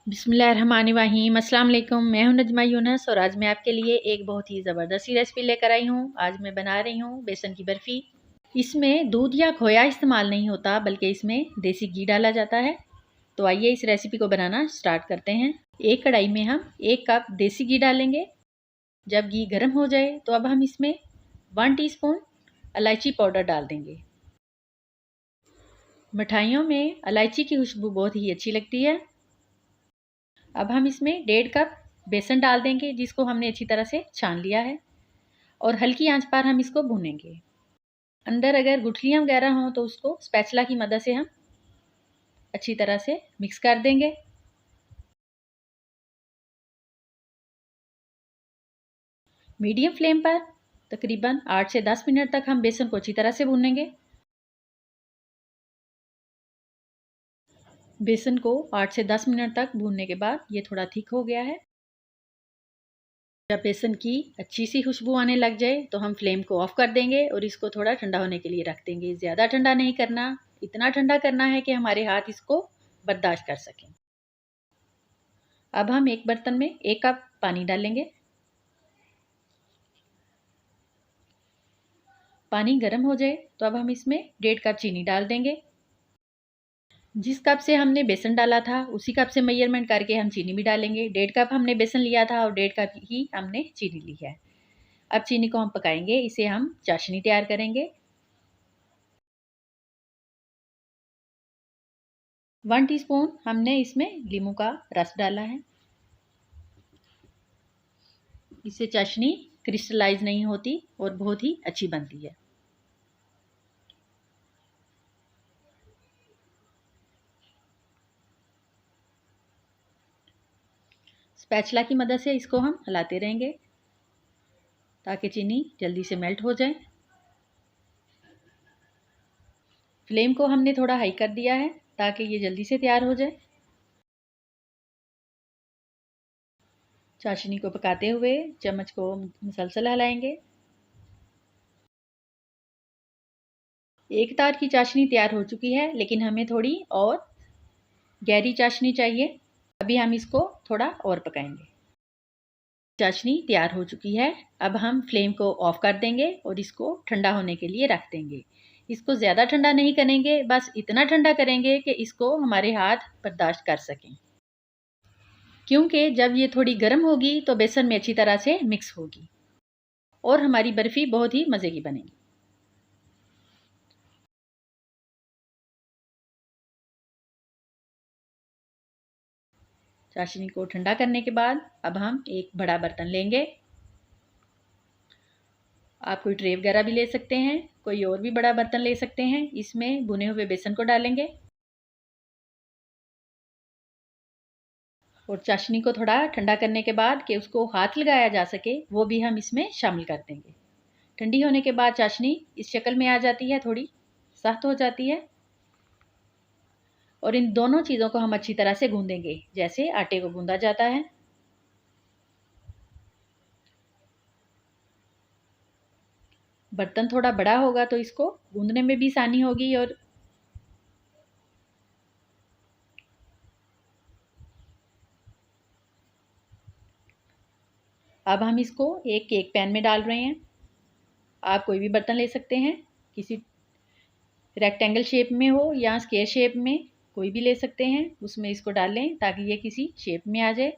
बिस्मिल्लाहिर्रहमानिर्रहीम। अस्सलाम वालेकुम। मैं हूं नजमा यूनस और आज मैं आपके लिए एक बहुत ही ज़बरदस्त सी रेसिपी लेकर आई हूं। आज मैं बना रही हूं बेसन की बर्फ़ी। इसमें दूध या खोया इस्तेमाल नहीं होता बल्कि इसमें देसी घी डाला जाता है। तो आइए इस रेसिपी को बनाना स्टार्ट करते हैं। एक कढ़ाई में हम 1 कप देसी घी डालेंगे। जब घी गर्म हो जाए तो अब हम इसमें 1 टीस्पून इलायची पाउडर डाल देंगे। मिठाइयों में इलायची की खुशबू बहुत ही अच्छी लगती है। अब हम इसमें 1.5 कप बेसन डाल देंगे जिसको हमने अच्छी तरह से छान लिया है और हल्की आंच पर हम इसको भूनेंगे। अंदर अगर गुठलियाँ वगैरह हों तो उसको स्पैचुला की मदद से हम अच्छी तरह से मिक्स कर देंगे। मीडियम फ्लेम पर तकरीबन 8 से 10 मिनट तक हम बेसन को अच्छी तरह से भूनेंगे। बेसन को 8 से 10 मिनट तक भूनने के बाद ये थोड़ा थिक हो गया है। जब बेसन की अच्छी सी खुशबू आने लग जाए तो हम फ्लेम को ऑफ कर देंगे और इसको थोड़ा ठंडा होने के लिए रख देंगे। ज़्यादा ठंडा नहीं करना, इतना ठंडा करना है कि हमारे हाथ इसको बर्दाश्त कर सकें। अब हम एक बर्तन में 1 कप पानी डालेंगे। पानी गर्म हो जाए तो अब हम इसमें 1.5 कप चीनी डाल देंगे। जिस कप से हमने बेसन डाला था उसी कप से मेजरमेंट करके हम चीनी भी डालेंगे। 1.5 कप हमने बेसन लिया था और 1.5 कप ही हमने चीनी ली है। अब चीनी को हम पकाएंगे, इसे हम चाशनी तैयार करेंगे। 1 टीस्पून हमने इसमें नींबू का रस डाला है। इससे चाशनी क्रिस्टलाइज नहीं होती और बहुत ही अच्छी बनती है। स्पैचुला की मदद से इसको हम हिलाते रहेंगे ताकि चीनी जल्दी से मेल्ट हो जाए। फ्लेम को हमने थोड़ा हाई कर दिया है ताकि ये जल्दी से तैयार हो जाए। चाशनी को पकाते हुए चम्मच को मुसलसल हिलाएंगे। एक तार की चाशनी तैयार हो चुकी है लेकिन हमें थोड़ी और गहरी चाशनी चाहिए। अभी हम इसको थोड़ा और पकाएंगे। चाशनी तैयार हो चुकी है। अब हम फ्लेम को ऑफ कर देंगे और इसको ठंडा होने के लिए रख देंगे। इसको ज़्यादा ठंडा नहीं करेंगे, बस इतना ठंडा करेंगे कि इसको हमारे हाथ बर्दाश्त कर सकें। क्योंकि जब ये थोड़ी गर्म होगी तो बेसन में अच्छी तरह से मिक्स होगी और हमारी बर्फ़ी बहुत ही मज़े की बनेगी। चाशनी को ठंडा करने के बाद अब हम एक बड़ा बर्तन लेंगे। आप कोई ट्रे वगैरह भी ले सकते हैं, कोई और भी बड़ा बर्तन ले सकते हैं। इसमें भुने हुए बेसन को डालेंगे और चाशनी को थोड़ा ठंडा करने के बाद कि उसको हाथ लगाया जा सके वो भी हम इसमें शामिल कर देंगे। ठंडी होने के बाद चाशनी इस शक्ल में आ जाती है, थोड़ी सख्त हो जाती है और इन दोनों चीज़ों को हम अच्छी तरह से गूंदेंगे जैसे आटे को गूंदा जाता है। बर्तन थोड़ा बड़ा होगा तो इसको गूंदने में भी आसानी होगी। और अब हम इसको एक केक पैन में डाल रहे हैं। आप कोई भी बर्तन ले सकते हैं, किसी रेक्टेंगल शेप में हो या स्क्वायर शेप में, कोई भी ले सकते हैं। उसमें इसको डालें ताकि ये किसी शेप में आ जाए।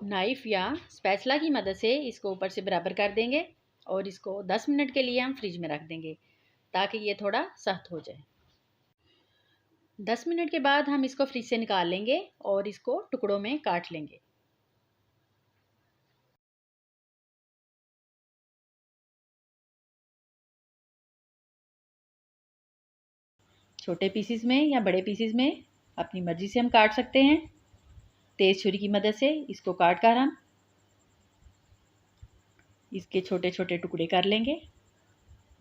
नाइफ या स्पैचुला की मदद से इसको ऊपर से बराबर कर देंगे और इसको 10 मिनट के लिए हम फ्रिज में रख देंगे ताकि ये थोड़ा सख्त हो जाए। 10 मिनट के बाद हम इसको फ्रिज से निकाल लेंगे और इसको टुकड़ों में काट लेंगे। छोटे पीसीस में या बड़े पीसीस में अपनी मर्जी से हम काट सकते हैं। तेज छुरी की मदद से इसको काट कर हम इसके छोटे छोटे टुकड़े कर लेंगे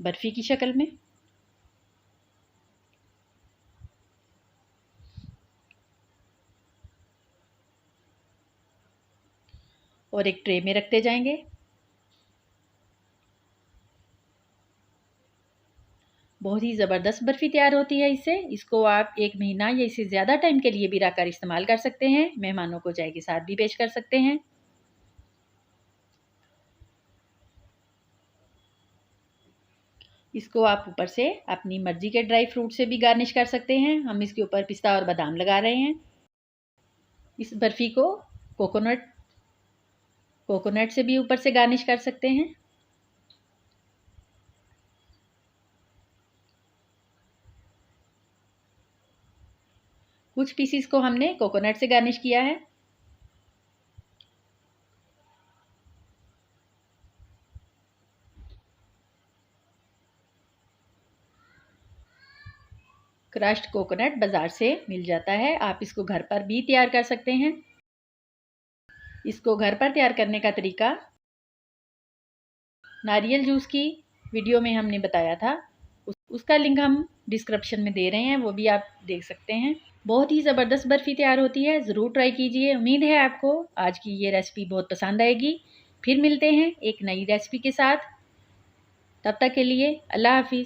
बर्फ़ी की शक्ल में। और एक ट्रे में रखते जाएंगे। बहुत ही ज़बरदस्त बर्फ़ी तैयार होती है इससे। इसको आप 1 महीना या इससे ज़्यादा टाइम के लिए भी रखकर इस्तेमाल कर सकते हैं। मेहमानों को चाय के साथ भी पेश कर सकते हैं। इसको आप ऊपर से अपनी मर्ज़ी के ड्राई फ्रूट से भी गार्निश कर सकते हैं। हम इसके ऊपर पिस्ता और बादाम लगा रहे हैं। इस बर्फ़ी को कोकोनट से भी ऊपर से गार्निश कर सकते हैं। कुछ पीसीस को हमने कोकोनट से गार्निश किया है। क्रश्ड कोकोनट बाज़ार से मिल जाता है। आप इसको घर पर भी तैयार कर सकते हैं। इसको घर पर तैयार करने का तरीका नारियल जूस की वीडियो में हमने बताया था। उसका लिंक हम डिस्क्रिप्शन में दे रहे हैं, वो भी आप देख सकते हैं। बहुत ही ज़बरदस्त बर्फ़ी तैयार होती है, ज़रूर ट्राई कीजिए। उम्मीद है आपको आज की ये रेसिपी बहुत पसंद आएगी। फिर मिलते हैं एक नई रेसिपी के साथ। तब तक के लिए अल्लाह हाफ़िज़।